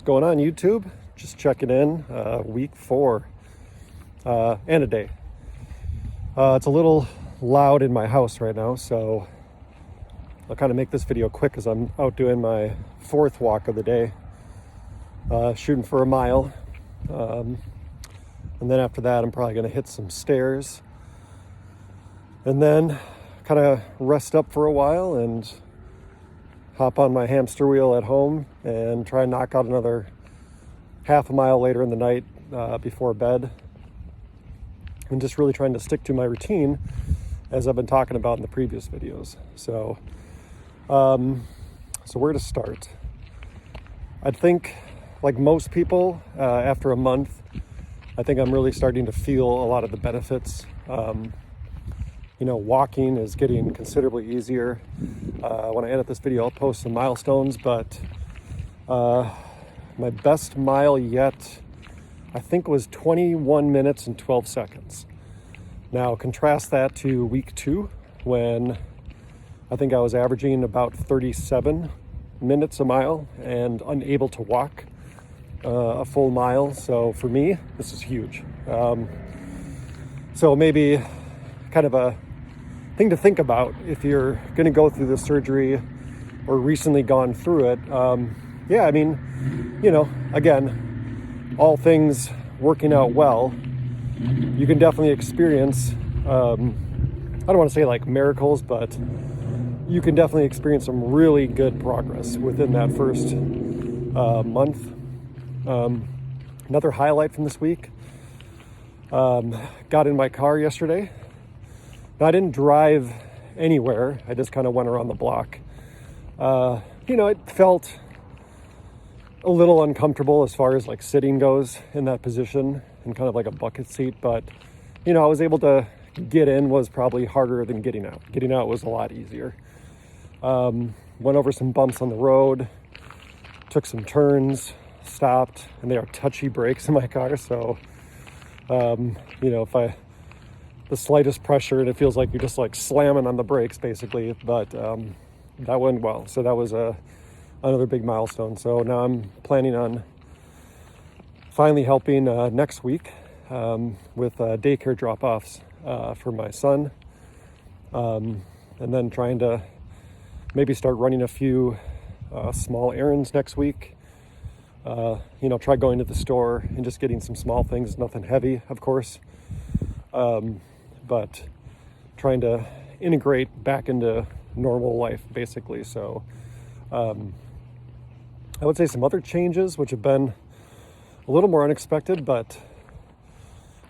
What's going on, YouTube? Just checking in, week 4 and a day. It's a little loud in my house right now, so I'll kind of make this video quick as I'm out doing my 4th walk of the day, shooting for a mile. And then after that, I'm probably going to hit some stairs and then kind of rest up for a while and hop on my hamster wheel at home and try and knock out another half a mile later in the night before bed. And just really trying to stick to my routine as I've been talking about in the previous videos. So where to start? I think, like most people, after a month, I think I'm really starting to feel a lot of the benefits. Walking is getting considerably easier. When I edit this video, I'll post some milestones, but my best mile yet, I think, was 21 minutes and 12 seconds. Now, contrast that to week 2, when I think I was averaging about 37 minutes a mile and unable to walk a full mile. So for me, this is huge. So maybe kind of a thing to think about if you're going to go through the surgery or recently gone through it. Again, all things working out well, you can definitely experience, I don't want to say like miracles, but you can definitely experience some really good progress within that first month. Another highlight from this week, got in my car yesterday. Now, I didn't drive anywhere. I just kind of went around the block. It felt a little uncomfortable as far as like sitting goes in that position and kind of like a bucket seat. But, I was able to get in. Was probably harder than getting out. Getting out was a lot easier. Went over some bumps on the road, took some turns, stopped, and they are touchy brakes in my car. So, if the slightest pressure and it feels like you're just like slamming on the brakes basically, but that went well. So that was another big milestone. So now I'm planning on finally helping next week with daycare drop-offs for my son, and then trying to maybe start running a few small errands next week. Try going to the store and just getting some small things, nothing heavy, of course. But trying to integrate back into normal life, basically. So I would say some other changes, which have been a little more unexpected, but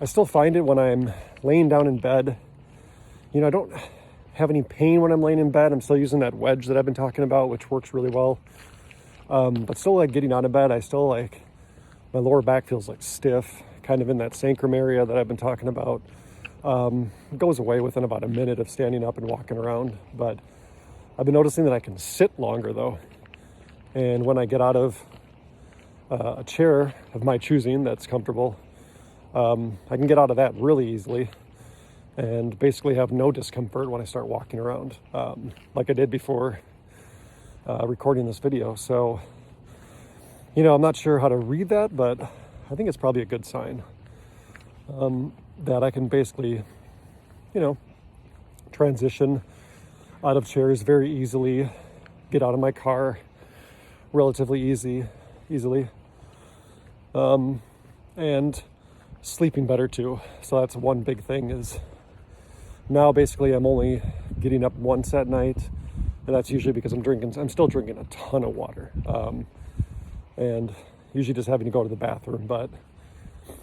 I still find it when I'm laying down in bed. I don't have any pain when I'm laying in bed. I'm still using that wedge that I've been talking about, which works really well. But still, like, getting out of bed, I still like, my lower back feels like stiff, kind of in that sacrum area that I've been talking about. It goes away within about a minute of standing up and walking around, but I've been noticing that I can sit longer though. And when I get out of a chair of my choosing that's comfortable, I can get out of that really easily and basically have no discomfort when I start walking around, like I did before recording this video. So, I'm not sure how to read that, but I think it's probably a good sign. That I can basically, transition out of chairs very easily, get out of my car relatively easily, and sleeping better too. So that's one big thing, is now basically I'm only getting up once at night, and that's usually because I'm still drinking a ton of water, and usually just having to go to the bathroom. But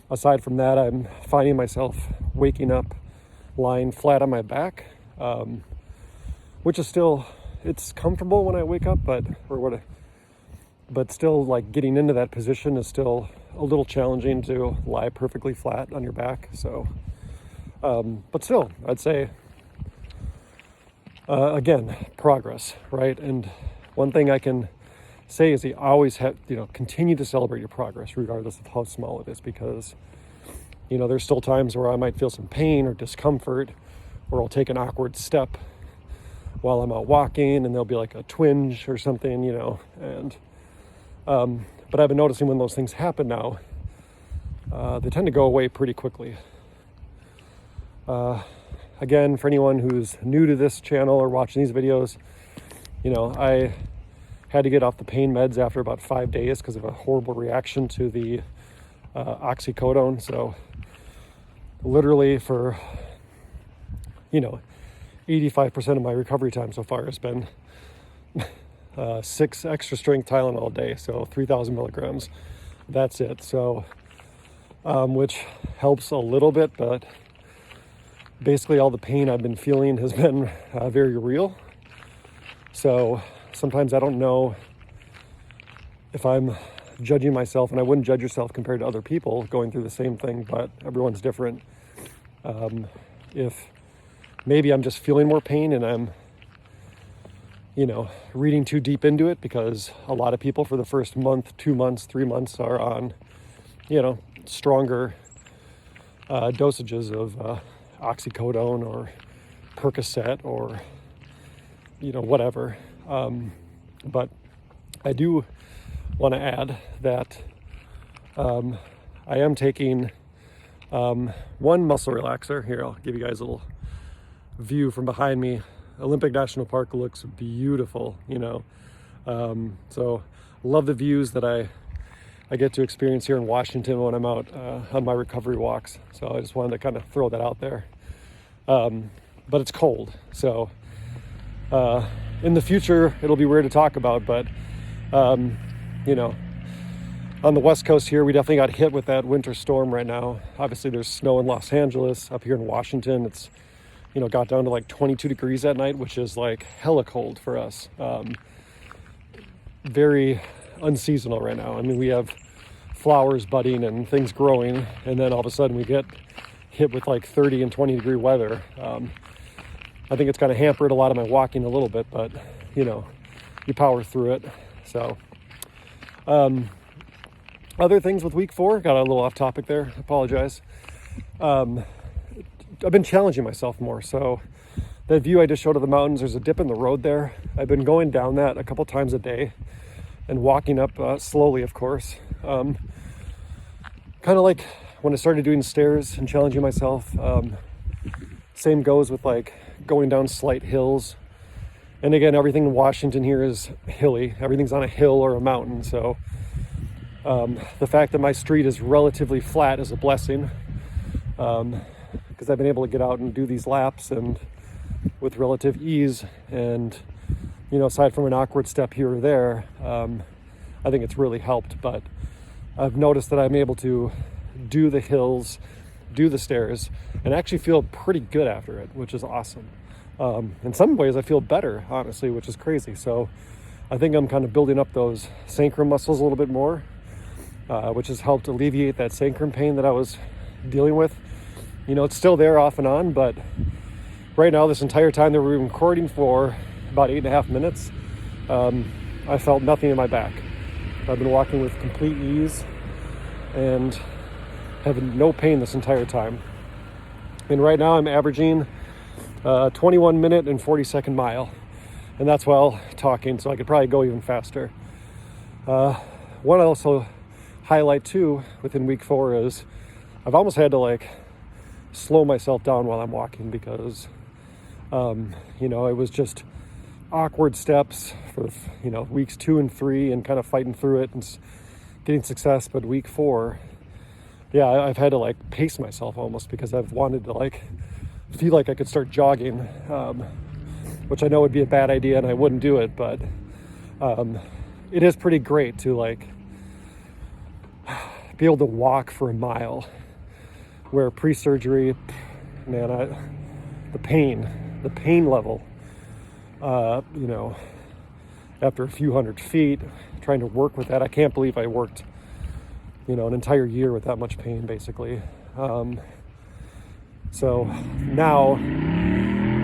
aside from that, I'm finding myself waking up lying flat on my back, which is still, it's comfortable when I wake up, but still, like, getting into that position is still a little challenging to lie perfectly flat on your back. So, but still, I'd say, again, progress, right? And one thing I can say is you always have, continue to celebrate your progress regardless of how small it is, because, there's still times where I might feel some pain or discomfort, or I'll take an awkward step while I'm out walking and there'll be like a twinge or something, and But I've been noticing when those things happen now, they tend to go away pretty quickly. Again, for anyone who's new to this channel or watching these videos, I had to get off the pain meds after about 5 days because of a horrible reaction to the oxycodone. So literally for 85% of my recovery time so far has been 6 extra strength Tylenol a day, so 3,000 milligrams. That's it. So which helps a little bit, but basically all the pain I've been feeling has been very real. So sometimes I don't know if I'm judging myself, and I wouldn't judge yourself compared to other people going through the same thing, but everyone's different. If maybe I'm just feeling more pain and I'm, reading too deep into it, because a lot of people for the first month, 2 months, 3 months are on, stronger dosages of oxycodone or Percocet or, whatever. But I do want to add that I am taking one muscle relaxer. Here, I'll give you guys a little view from behind me. Olympic National Park looks beautiful, so love the views that I get to experience here in Washington when I'm out on my recovery walks. So I just wanted to kind of throw that out there. But it's cold, so in the future it'll be weird to talk about, but on the West Coast here, we definitely got hit with that winter storm right now. Obviously there's snow in Los Angeles. Up here in Washington, it's got down to like 22 degrees at night, which is like hella cold for us. Very unseasonal right now. I mean, we have flowers budding and things growing, and then all of a sudden we get hit with like 30 and 20 degree weather. I think it's kind of hampered a lot of my walking a little bit, but you power through it. So other things with week 4, got a little off topic there, I apologize. I've been challenging myself more. So that view I just showed of the mountains, there's a dip in the road there. I've been going down that a couple times a day and walking up slowly, of course. Kind of like when I started doing stairs and challenging myself. Same goes with like going down slight hills. And again, everything in Washington here is hilly. Everything's on a hill or a mountain. So the fact that my street is relatively flat is a blessing. Because I've been able to get out and do these laps and with relative ease, and aside from an awkward step here or there, I think it's really helped. But I've noticed that I'm able to do the hills, do the stairs, and actually feel pretty good after it, which is awesome. In some ways I feel better, honestly, which is crazy. So I think I'm kind of building up those sacrum muscles a little bit more, which has helped alleviate that sacrum pain that I was dealing with. It's still there off and on, but right now, this entire time that we've been recording for about 8.5 minutes, I felt nothing in my back. I've been walking with complete ease and having no pain this entire time. And right now I'm averaging 21 minute and 40 second mile. And that's while talking, so I could probably go even faster. One also highlight too within week 4 is I've almost had to slow myself down while I'm walking, because it was just awkward steps for weeks 2 and 3 and kind of fighting through it and getting success. But week 4, I've had to pace myself almost, because I've wanted to feel like I could start jogging, which I know would be a bad idea and I wouldn't do it, but it is pretty great to be able to walk for a mile, where pre-surgery, man, the pain level, after a few hundred feet, trying to work with that. I can't believe I worked, an entire year with that much pain, basically. So now,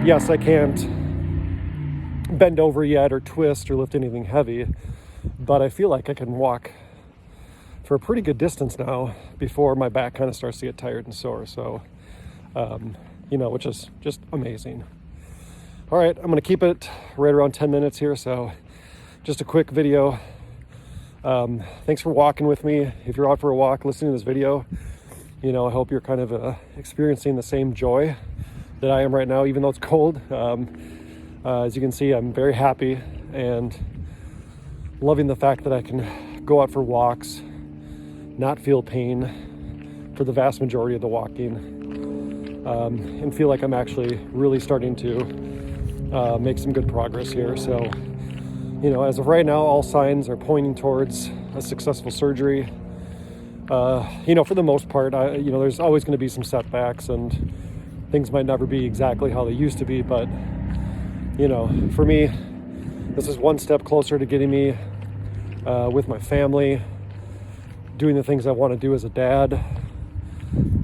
yes, I can't bend over yet or twist or lift anything heavy, but I feel like I can walk for a pretty good distance now before my back kind of starts to get tired and sore. So, which is just amazing. All right, I'm going to keep it right around 10 minutes here. So just a quick video Thanks for walking with me. If you're out for a walk, listening to this video, I hope you're kind of experiencing the same joy that I am right now, even though it's cold. As you can see, I'm very happy and loving the fact that I can go out for walks, not feel pain for the vast majority of the walking, and feel like I'm actually really starting to make some good progress here. So, as of right now, all signs are pointing towards a successful surgery. For the most part, there's always going to be some setbacks and things might never be exactly how they used to be, but for me, this is one step closer to getting me with my family, doing the things I want to do as a dad.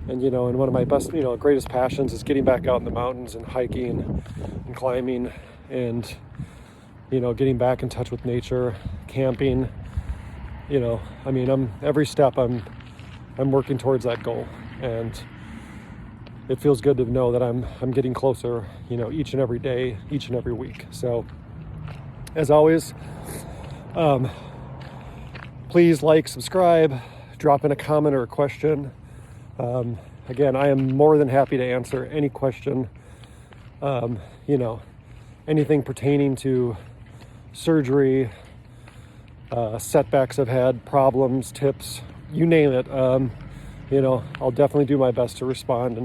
And and one of my best, greatest passions is getting back out in the mountains and hiking and climbing and getting back in touch with nature, camping. Every step I'm working towards that goal, and it feels good to know that I'm getting closer, each and every day, each and every week. So, as always, please like, subscribe, drop in a comment or a question. Again, I am more than happy to answer any question, anything pertaining to surgery, setbacks I've had, problems, tips, you name it. I'll definitely do my best to respond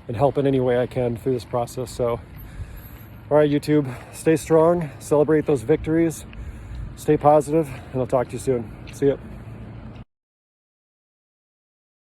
and help in any way I can through this process. So, all right, YouTube, stay strong, celebrate those victories, stay positive, and I'll talk to you soon. See ya.